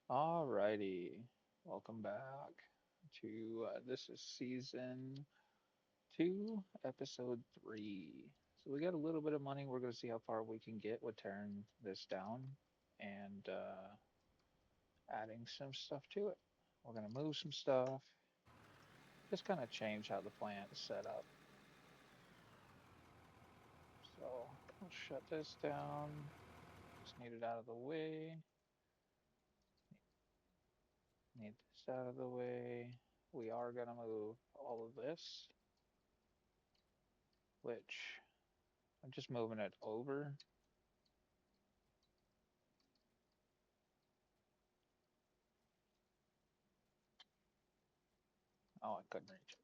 Alrighty, welcome back to this is season two, episode three. So we got a little bit of money. We're going to see how far we can get with tearing this down and adding some stuff to it. We're going to move some stuff, just kind of change how the plant is set up. So we'll shut this down. Just need it out of the way. Need this out of the way. We are going to move all of this, which I'm just moving it over. Oh, I couldn't reach it.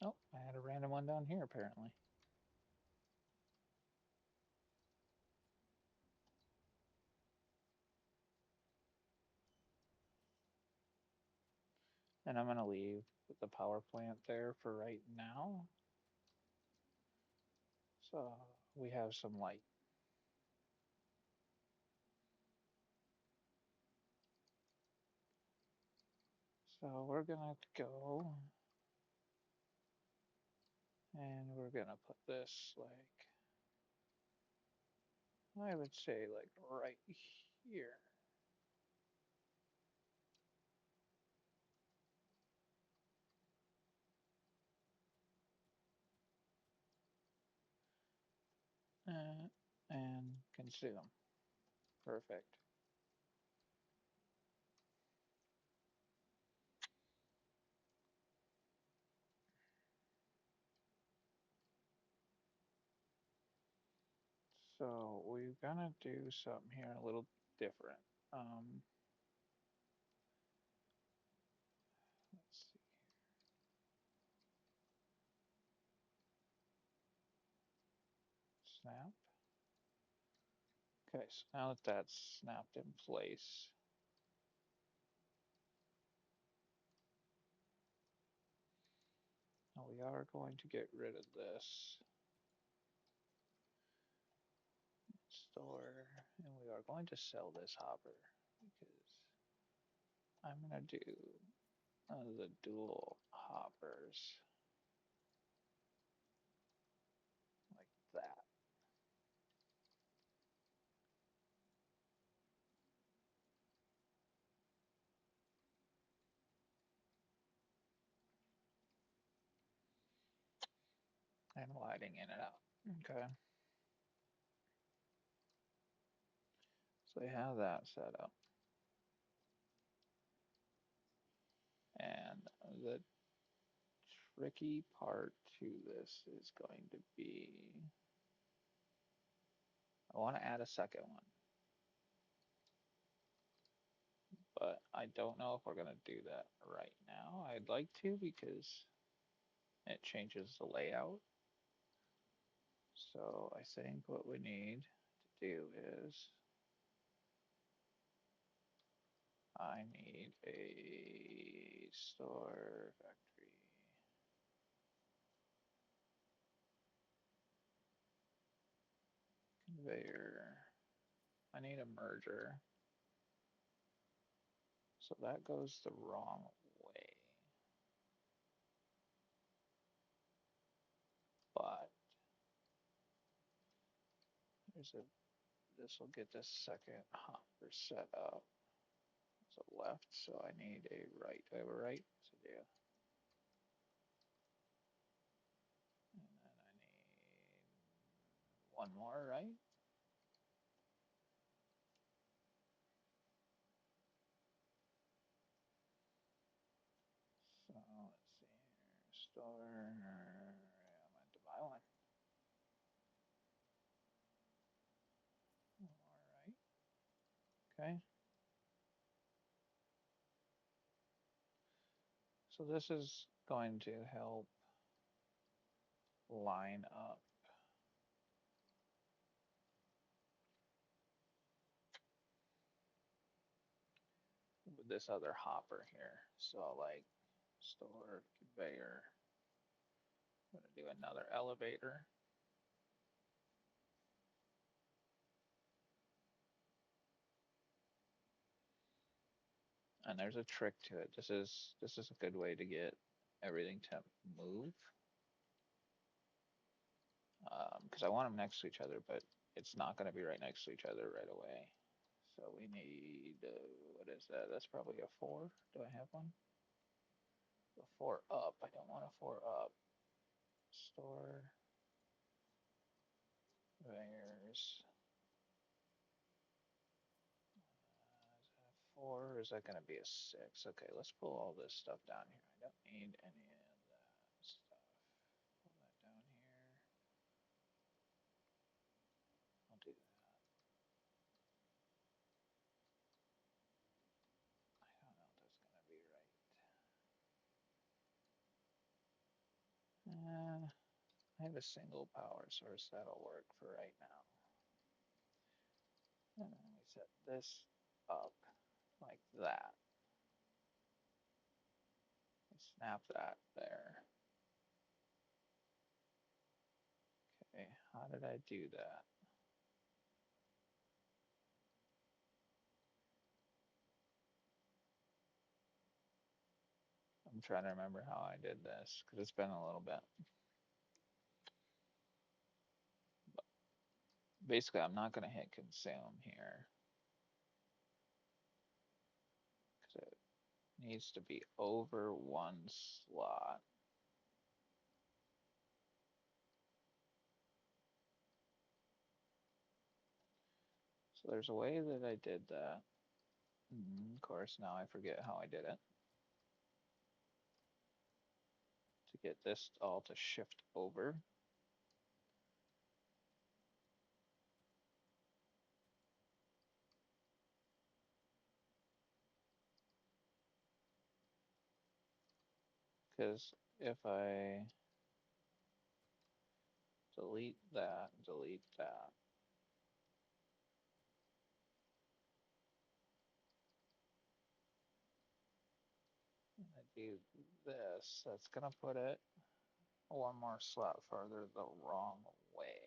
Oh, I had a random one down here apparently. And I'm going to leave the power plant there for right now. So we have some light. So we're going to go and we're going to put this like, I would say like right here. Uh, and consume. Perfect. So we're going to do something here a little different. Um, let's see. Snap. Okay, so now that that's snapped in place, now we are going to get rid of this store and we are going to sell this hopper because I'm going to do the dual hoppers like that. And lighting in and out. Okay, so we have that set up. And the tricky part to this is going to be I want to add a second one, but I don't know if we're going to do that right now. I'd like to because it changes the layout. So I think what we need to do is I need a store factory conveyor. I need a merger. So that goes the wrong way. But there's a this will get this second hopper set up. It's a left, so I need a right. I have a right to do. And then I need one more right. So let's see here. Store. Yeah, I meant to buy one. All right. Okay. So this is going to help line up this other hopper here. So like store conveyor. I'm gonna do another elevator. And there's a trick to it. This is a good way to get everything to move. Because I want them next to each other, but it's not going to be right next to each other right away. So we need, what is that? That's probably a 4. Do I have one? A 4 up. I don't want a 4 up. Store. There's. Is that a 4 or is that going to be a 6? Okay, let's pull all this stuff down here. I don't need any of that stuff. Pull that down here. I'll do that. I don't know if that's going to be right. I have a single power source that'll work for right now. And then we set this up like that. Snap that there. Okay, how did I do that? I'm trying to remember how I did this because it's been a little bit. But basically, I'm not going to hit consume here because it needs to be over one slot. So there's a way that I did that. Of course, now I forget how I did it. To get this all to shift over. Because if I delete that, and I do this, that's gonna put it one more slot further the wrong way.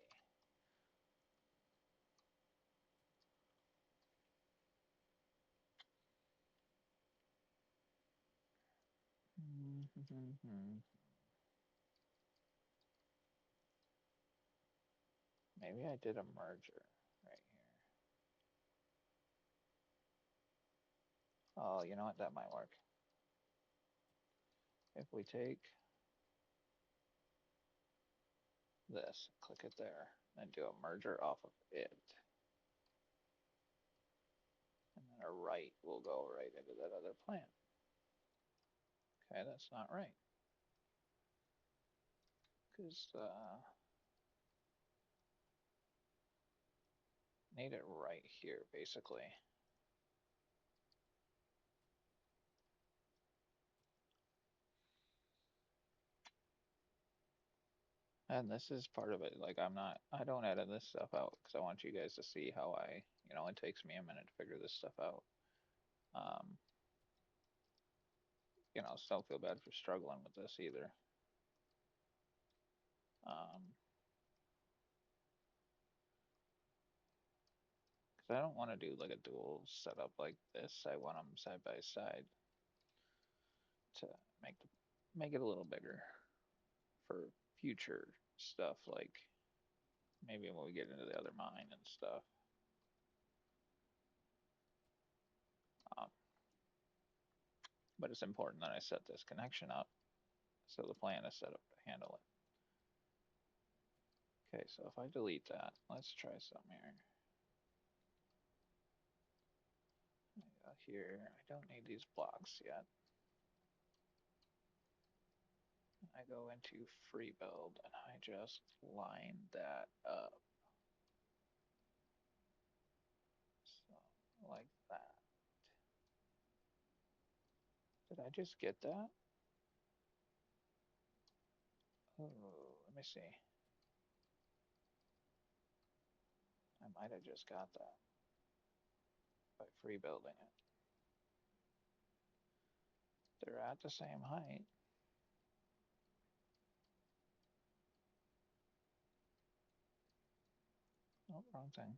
Maybe I did a merger right here. Oh, you know what? That might work. If we take this, click it there, and do a merger off of it. And then a right will go right into that other plant. Okay, that's not right. Because need it right here, basically. And this is part of it. Like I don't edit this stuff out because I want you guys to see how it takes me a minute to figure this stuff out. Um, so don't feel bad for struggling with this either. Um, because I don't want to do like a dual setup like this. I want them side by side to make make it a little bigger for future stuff, like maybe when we get into the other mine and stuff. Um, but it's important that I set this connection up so the plan is set up to handle it. Okay, so if I delete that, let's try some here. Here, I don't need these blocks yet. I go into free build and I just line that up. So, like that. Did I just get that? Oh, let me see. I might have just got that by free building it. They're at the same height. Oh, wrong thing.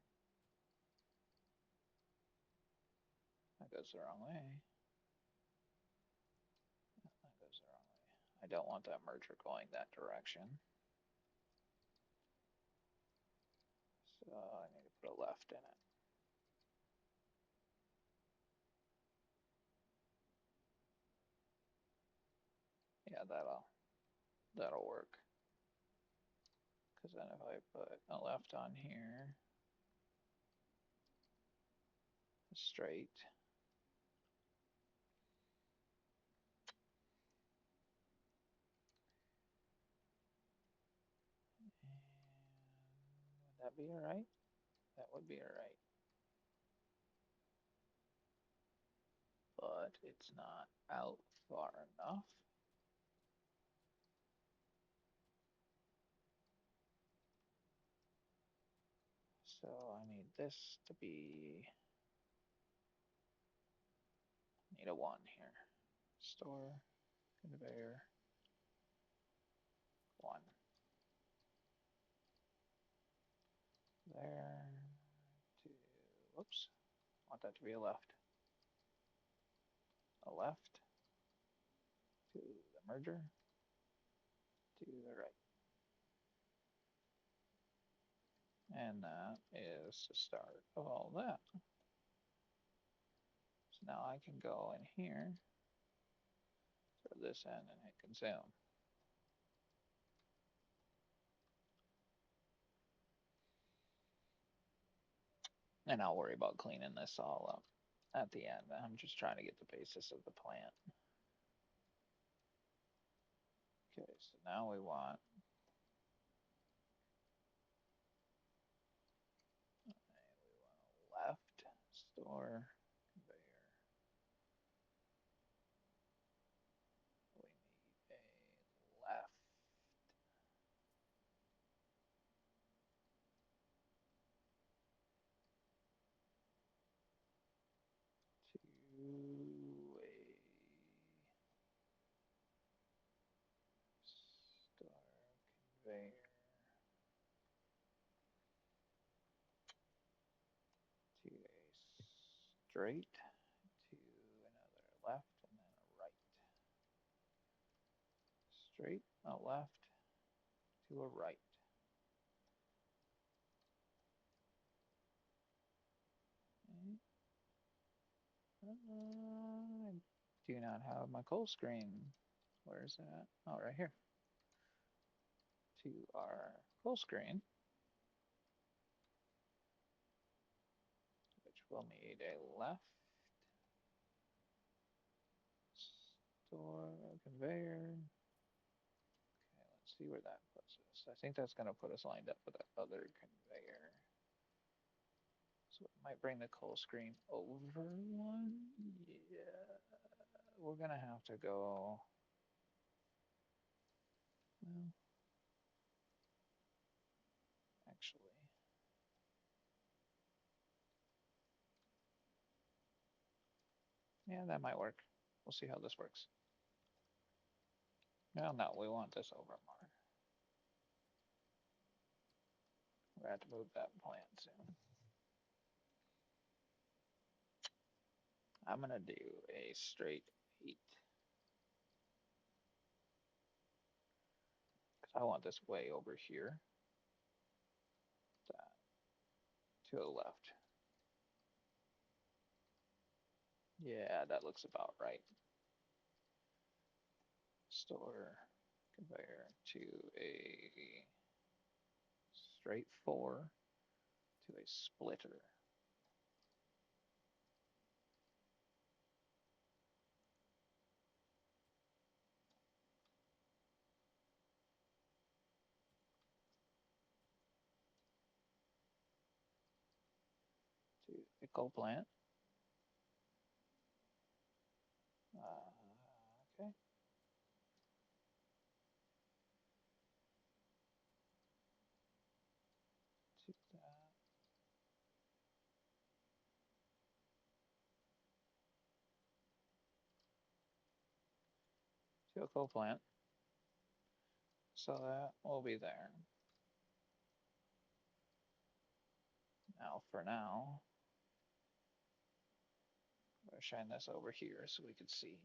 That goes the wrong way. That goes the wrong way. I don't want that merger going that direction. So I need to put a left in it. Yeah, that'll work. Because then if I put a left on here, straight, and would that be all right? That would be all right. But it's not out far enough. So I need this to be, need a 1 here. Store, conveyor, 1. There, 2, whoops, I want that to be a left. A left, to the merger, to the right. And that is the start of all that. So now I can go in here, throw this in, and hit consume. And I'll worry about cleaning this all up at the end. I'm just trying to get the basis of the plant. Okay, so now we want a left, store, conveyor. We need a left. To a store conveyor. To a straight, to another left, and then a right. Straight, a left, to a right. Okay. I do not have my call screen. Where's that? Oh, right here. To our full screen, which will need a left, store, conveyor. Okay, let's see where that puts us. I think that's going to put us lined up with that other conveyor. So it might bring the coal screen over one. Yeah, we're going to have to go. Well, actually. Yeah, that might work. We'll see how this works. No, we want this over more. We have to move that plant soon. I'm gonna do a straight 8 because I want this way over here. That to the left. Yeah, that looks about right. Store conveyor to a straight 4 to a splitter. To a coal plant. Okay. To that. to a coal plant. So that will be there. Now, for now, I'm going to shine this over here so we can see.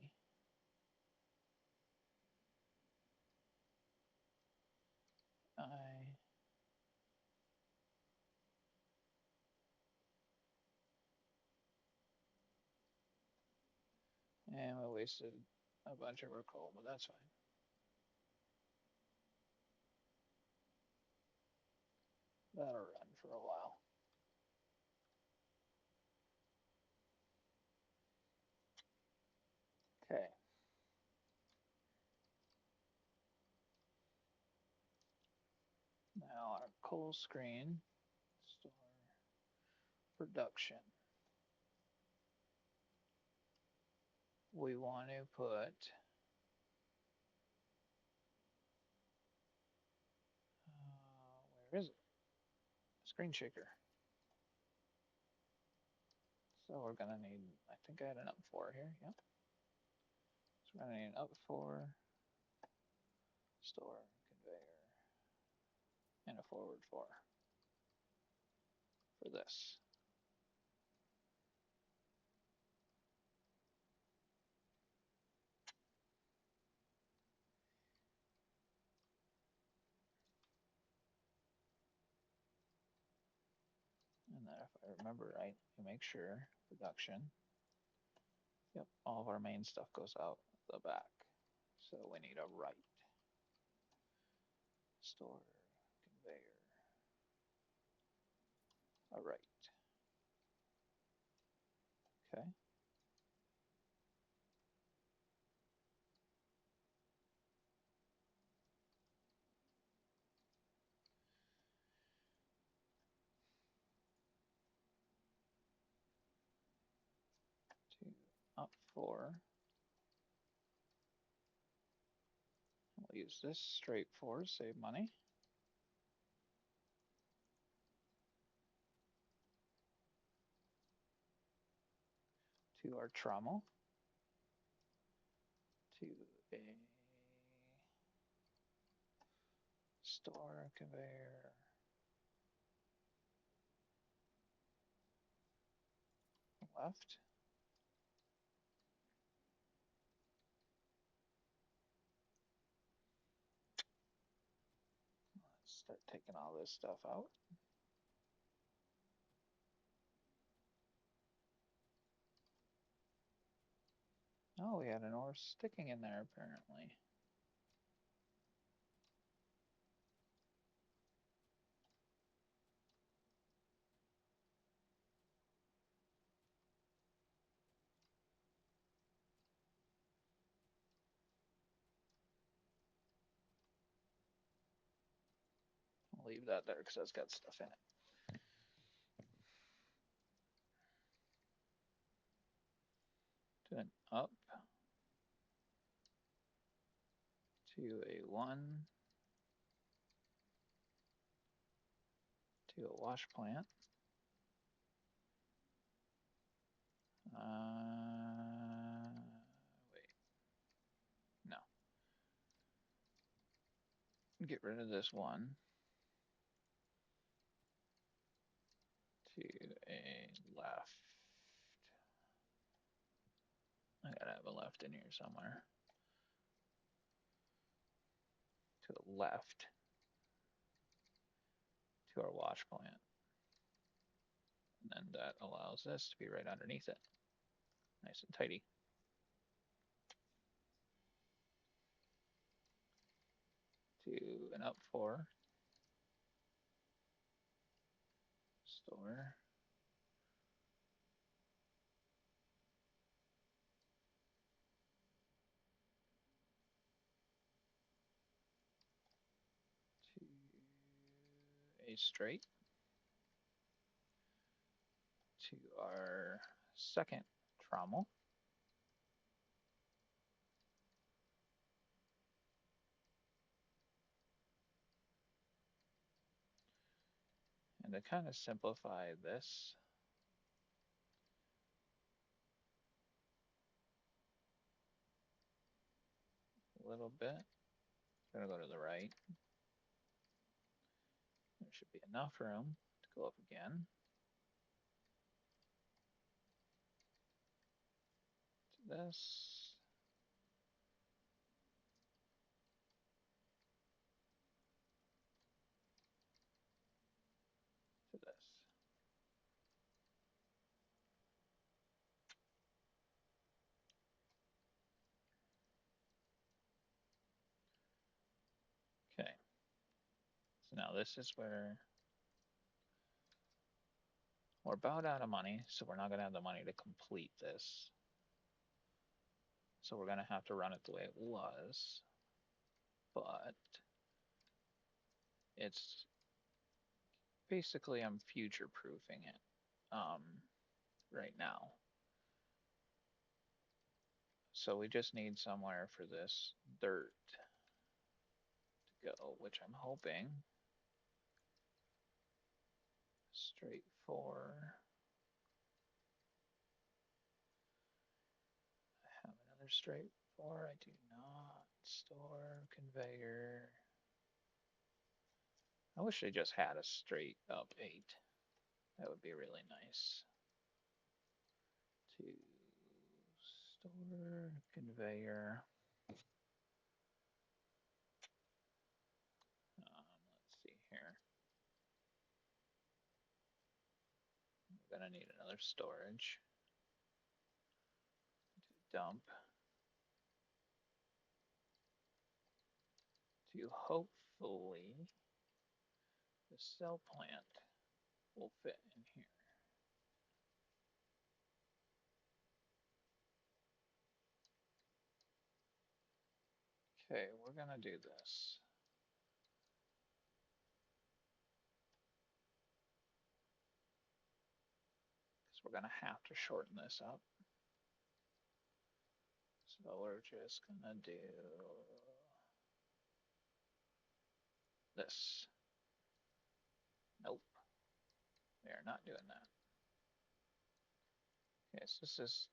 And we wasted a bunch of our coal, but that's fine. That'll run for a while. Okay. Now our coal screen, store production. We want to put where is it? Screen shaker. So we're gonna need, I think I had an up 4 here, yep. So we're gonna need an up 4, store, conveyor, and a forward 4 for this. And then if I remember right, we make sure production. Yep, all of our main stuff goes out the back. So we need a right. Store, conveyor, a right. Okay. To up 4. We'll use this straight 4, save money. To our trommel. To a store conveyor. Left. Let's start taking all this stuff out. Oh, we had an ore sticking in there apparently. I'll leave that there because that's got stuff in it. To an up. To a 1. To a wash plant. Wait. No. Get rid of this 1. To a left. I gotta have a left in here somewhere. To the left. To our wash plant. And then that allows this to be right underneath it. Nice and tidy. To an up 4. Store. To a straight. To our second trommel. And to kind of simplify this, a little bit. Gonna go to the right. There should be enough room to go up again. To this. To this. Okay. So now this is where we're about out of money, so we're not gonna have the money to complete this. So we're gonna have to run it the way it was. But it's basically I'm future proofing it right now. So we just need somewhere for this dirt to go, which I'm hoping straight for. I have another straight for. I do not. Store conveyor. I wish they just had a straight up 8. That would be really nice. To store conveyor. Let's see here. We're gonna need another storage. Dump. To hopefully the cell plant will fit in here. Okay, we're gonna do this. Because we're gonna have to shorten this up. So we're just gonna do this. Nope, we are not doing that. Okay, so this is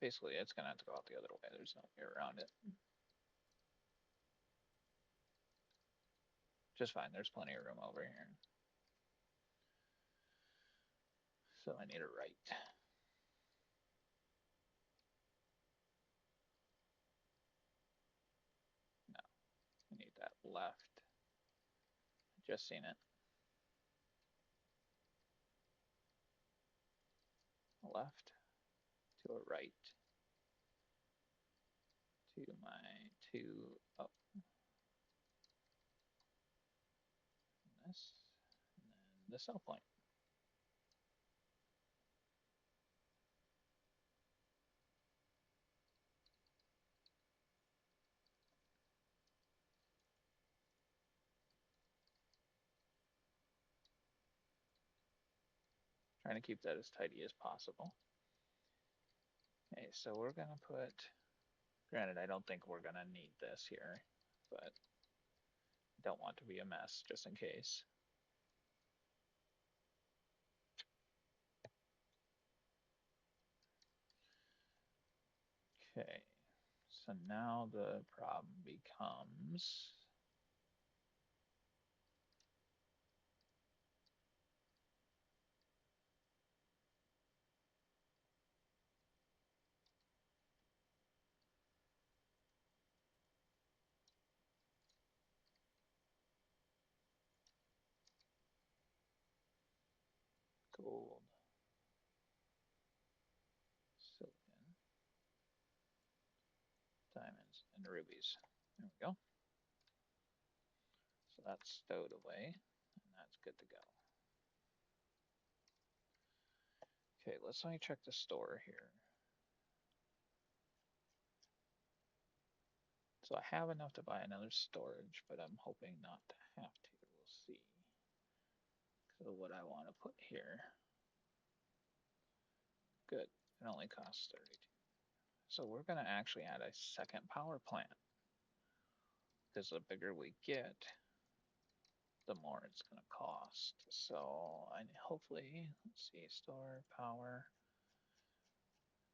basically it's gonna have to go out the other way. There's no way around it. Just fine, there's plenty of room over here. So I need a right. No, I need that left. Just seen it. Left to a right to my 2 up. This, and then the cell point. Trying to keep that as tidy as possible. Okay, so we're gonna put, granted, I don't think we're gonna need this here, but don't want to be a mess just in case. Okay, so now the problem becomes gold, silicon, diamonds, and rubies. There we go. So that's stowed away, and that's good to go. Okay, let's let me check the store here. So I have enough to buy another storage, but I'm hoping not to have to. We'll see. So what I want to put here. Good. It only costs 32. So we're going to actually add a second power plant. Because the bigger we get, the more it's going to cost. So I hopefully, let's see, store power.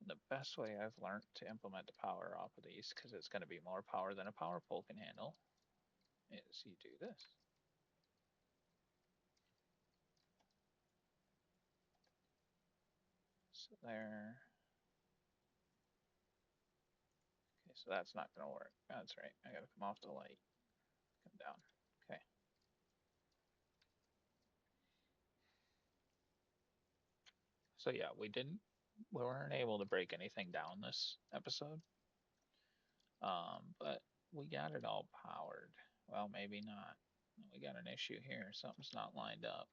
The best way I've learned to implement the power off of these, because it's going to be more power than a power pole can handle, is you do this. So there. Okay, so that's not going to work. That's right. I got to come off the light. Come down. Okay. So yeah, we weren't able to break anything down this episode. But we got it all powered. Well, maybe not. We got an issue here. Something's not lined up.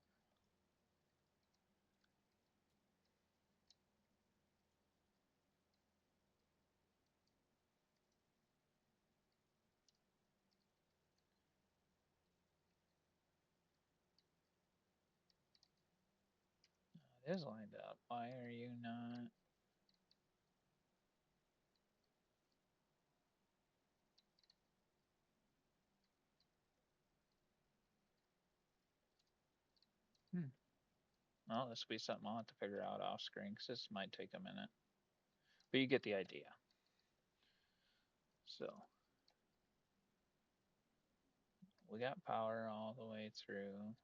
It is lined up. Why are you not? Hmm. Well, this will be something I'll have to figure out off screen because this might take a minute. But you get the idea. So we got power all the way through,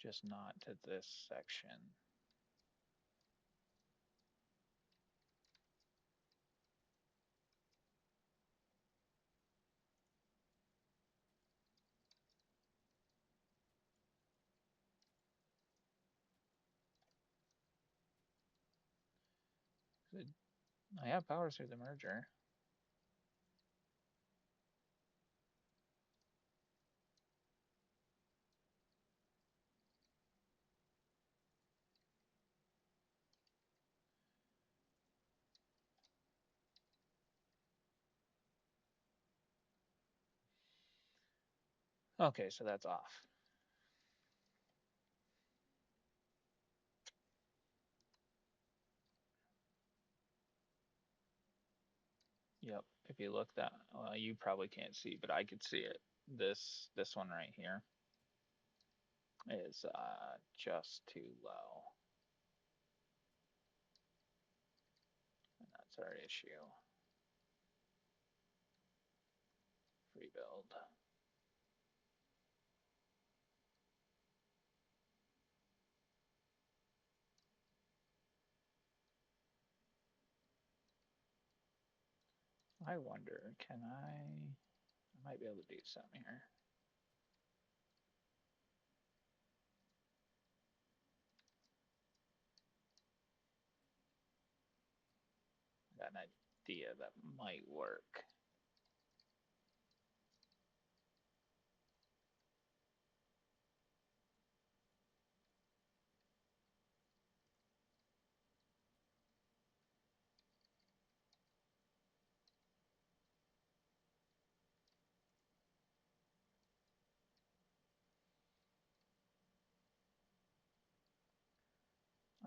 just not to this section. I have power through the merger. Okay, so that's off. Yep. If you look that, well, you probably can't see, but I could see it. This one right here is just too low, and that's our issue. Free build. I wonder, can I? I might be able to do something here. I got an idea that might work.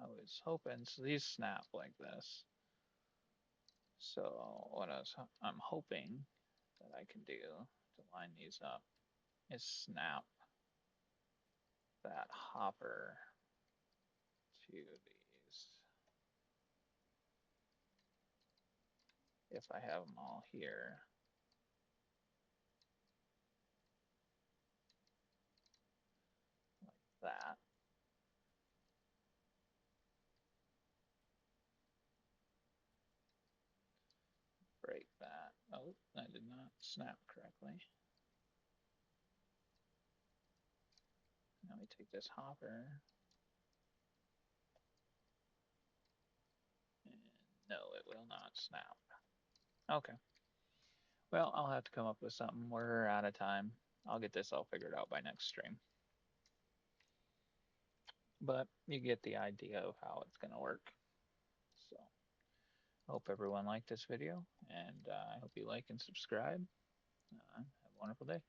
I was hoping, so these snap like this. So I'm hoping that I can do to line these up is snap that hopper to these. If I have them all here, like that. Break that. Oh, I did not snap correctly. Now we take this hopper. And no, it will not snap. Okay. Well, I'll have to come up with something. We're out of time. I'll get this all figured out by next stream. But you get the idea of how it's going to work. So, hope everyone liked this video, and I hope you like and subscribe. Have a wonderful day.